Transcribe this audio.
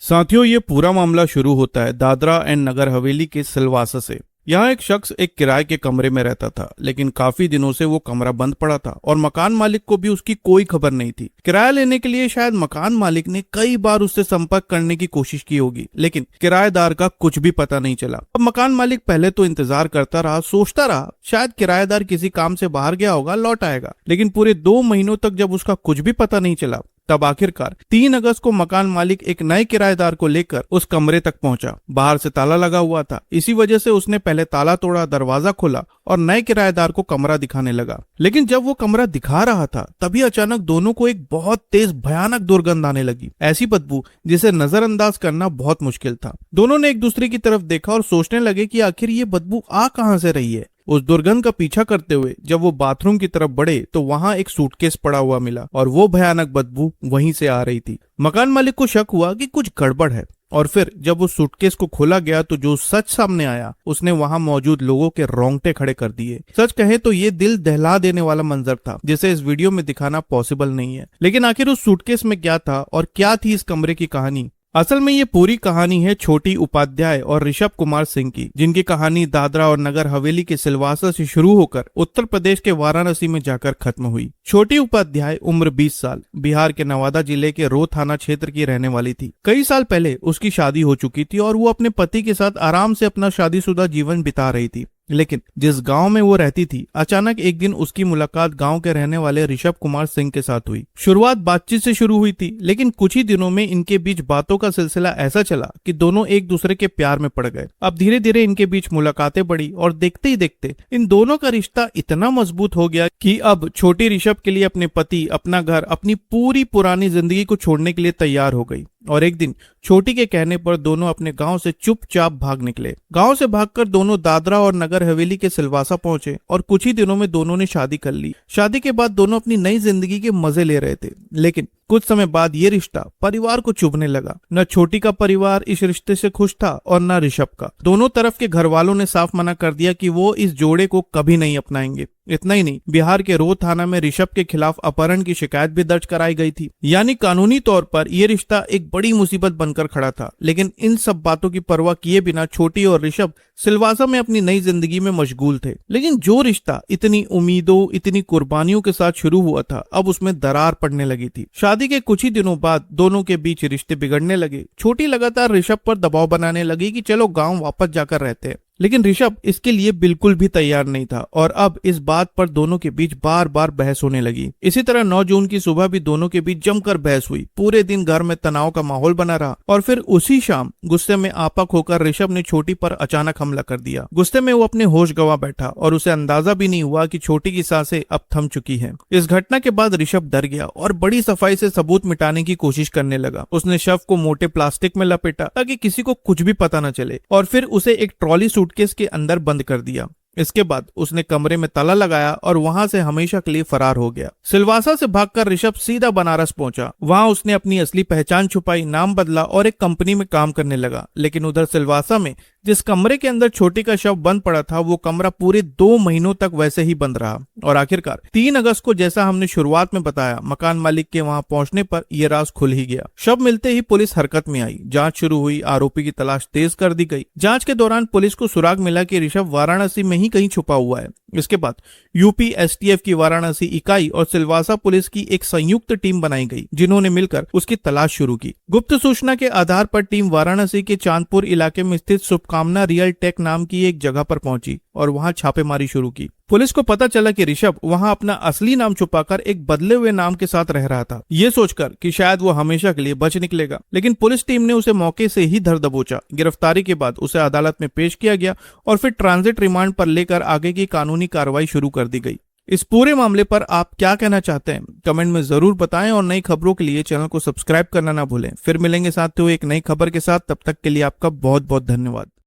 साथियों, ये पूरा मामला शुरू होता है दादरा एंड नगर हवेली के सिलवासा से। यहाँ एक शख्स एक किराए के कमरे में रहता था, लेकिन काफी दिनों से वो कमरा बंद पड़ा था और मकान मालिक को भी उसकी कोई खबर नहीं थी। किराया लेने के लिए शायद मकान मालिक ने कई बार उससे संपर्क करने की कोशिश की होगी, लेकिन किराएदार का कुछ भी पता नहीं चला। अब मकान मालिक पहले तो इंतजार करता रहा, सोचता रहा शायद किराएदार किसी काम से बाहर गया होगा, लौट आएगा। लेकिन पूरे 2 महीनों तक जब उसका कुछ भी पता नहीं चला, तब आखिरकार 3 अगस्त को मकान मालिक एक नए किराएदार को लेकर उस कमरे तक पहुंचा। बाहर से ताला लगा हुआ था, इसी वजह से उसने पहले ताला तोड़ा, दरवाजा खोला और नए किराएदार को कमरा दिखाने लगा। लेकिन जब वो कमरा दिखा रहा था, तभी अचानक दोनों को एक बहुत तेज भयानक दुर्गंध आने लगी। ऐसी बदबू जिसे नजरअंदाज करना बहुत मुश्किल था। दोनों ने एक दूसरे की तरफ देखा और सोचने लगे कि आखिर ये बदबू आ कहां से रही है। उस दुर्गंध का पीछा करते हुए जब वो बाथरूम की तरफ बढ़े तो वहां एक सूटकेस पड़ा हुआ मिला और वो भयानक बदबू वहीं से आ रही थी। मकान मालिक को शक हुआ कि कुछ गड़बड़ है, और फिर जब उस सूटकेस को खोला गया तो जो सच सामने आया उसने वहां मौजूद लोगों के रोंगटे खड़े कर दिए। सच कहे तो ये दिल दहला देने वाला मंजर था, जिसे इस वीडियो में दिखाना पॉसिबल नहीं है। लेकिन आखिर उस सूटकेस में क्या था और क्या थी इस कमरे की कहानी? असल में ये पूरी कहानी है छोटी उपाध्याय और ऋषभ कुमार सिंह की, जिनकी कहानी दादरा और नगर हवेली के सिलवासा से शुरू होकर उत्तर प्रदेश के वाराणसी में जाकर खत्म हुई। छोटी उपाध्याय उम्र 20 साल, बिहार के नवादा जिले के रो थाना क्षेत्र की रहने वाली थी। कई साल पहले उसकी शादी हो चुकी थी और वो अपने पति के साथ आराम से अपना शादीशुदा जीवन बिता रही थी। लेकिन जिस गांव में वो रहती थी, अचानक एक दिन उसकी मुलाकात गांव के रहने वाले ऋषभ कुमार सिंह के साथ हुई। शुरुआत बातचीत से शुरू हुई थी, लेकिन कुछ ही दिनों में इनके बीच बातों का सिलसिला ऐसा चला कि दोनों एक दूसरे के प्यार में पड़ गए। अब धीरे धीरे इनके बीच मुलाकातें बढ़ी और देखते ही देखते इन दोनों का रिश्ता इतना मजबूत हो गया कि अब छोटी ऋषभ के लिए अपने पति, अपना घर, अपनी पूरी पुरानी जिंदगी को छोड़ने के लिए तैयार हो गई। और एक दिन छोटी के कहने पर दोनों अपने गांव से चुपचाप भाग निकले। गांव से भागकर दोनों दादरा और नगर हवेली के सिलवासा पहुंचे और कुछ ही दिनों में दोनों ने शादी कर ली। शादी के बाद दोनों अपनी नई जिंदगी के मजे ले रहे थे, लेकिन कुछ समय बाद ये रिश्ता परिवार को चुभने लगा। न छोटी का परिवार इस रिश्ते से खुश था और न ऋषभ का। दोनों तरफ के घर वालों ने साफ मना कर दिया कि वो इस जोड़े को कभी नहीं अपनाएंगे। इतना ही नहीं, बिहार के रो थाना में ऋषभ के खिलाफ अपहरण की शिकायत भी दर्ज कराई गई थी। यानी कानूनी तौर पर यह रिश्ता एक बड़ी मुसीबत बनकर खड़ा था। लेकिन इन सब बातों की परवाह किए बिना छोटी और ऋषभ सिलवासा में अपनी नई जिंदगी में मशगूल थे। लेकिन जो रिश्ता इतनी उम्मीदों, इतनी कुर्बानियों के साथ शुरू हुआ था, अब उसमें दरार पड़ने लगी थी। शादी के कुछ ही दिनों बाद दोनों के बीच रिश्ते बिगड़ने लगे। छोटी लगातार ऋषभ पर दबाव बनाने लगी कि चलो गांव वापस जाकर रहते हैं, लेकिन ऋषभ इसके लिए बिल्कुल भी तैयार नहीं था और अब इस बात पर दोनों के बीच बार बार बहस होने लगी। इसी तरह 9 जून की सुबह भी दोनों के बीच जमकर बहस हुई। पूरे दिन घर में तनाव का माहौल बना रहा और फिर उसी शाम गुस्से में आपक होकर ऋषभ ने छोटी पर अचानक हमला कर दिया। गुस्से में वो अपने होश गंवा बैठा और उसे अंदाजा भी नहीं हुआ कि छोटी की सांसें अब थम चुकी हैं। इस घटना के बाद ऋषभ डर गया और बड़ी सफाई से सबूत मिटाने की कोशिश करने लगा। उसने शव को मोटे प्लास्टिक में लपेटा ताकि किसी को कुछ भी पता न चले और फिर उसे एक ट्रॉली सूटकेस के अंदर बंद कर दिया। इसके बाद उसने कमरे में ताला लगाया और वहां से हमेशा के लिए फरार हो गया। सिलवासा से भागकर ऋषभ सीधा बनारस पहुंचा। वहां उसने अपनी असली पहचान छुपाई, नाम बदला और एक कंपनी में काम करने लगा। लेकिन उधर सिलवासा में जिस कमरे के अंदर छोटी का शव बंद पड़ा था, वो कमरा पूरे 2 महीनों तक वैसे ही बंद रहा और आखिरकार 3 अगस्त को, जैसा हमने शुरुआत में बताया, मकान मालिक के वहां पहुंचने पर यह राज खुल ही गया। शव मिलते ही पुलिस हरकत में आई। जांच शुरू हुई, आरोपी की तलाश तेज कर दी गई। जांच के दौरान पुलिस को सुराग मिला कि ऋषभ वाराणसी में ही कहीं छुपा हुआ है। इसके बाद यूपी एसटीएफ की वाराणसी इकाई और सिलवासा पुलिस की एक संयुक्त टीम बनाई गई, जिन्होंने मिलकर उसकी तलाश शुरू की। गुप्त सूचना के आधार पर टीम वाराणसी के चांदपुर इलाके में स्थित शुभकामना रियल टेक नाम की एक जगह पर पहुंची और वहां छापेमारी शुरू की। पुलिस को पता चला कि ऋषभ वहां अपना असली नाम छुपाकर एक बदले हुए नाम के साथ रह रहा था, ये सोचकर कि शायद वो हमेशा के लिए बच निकलेगा। लेकिन पुलिस टीम ने उसे मौके से ही धर दबोचा। गिरफ्तारी के बाद उसे अदालत में पेश किया गया और फिर ट्रांजिट रिमांड पर लेकर आगे की कानूनी कार्रवाई शुरू कर दी गई। इस पूरे मामले पर आप क्या कहना चाहते हैं, कमेंट में जरूर बताएं और नई खबरों के लिए चैनल को सब्सक्राइब करना ना भूलें। फिर मिलेंगे साथियों एक नई खबर के साथ, तब तक के लिए आपका बहुत बहुत धन्यवाद।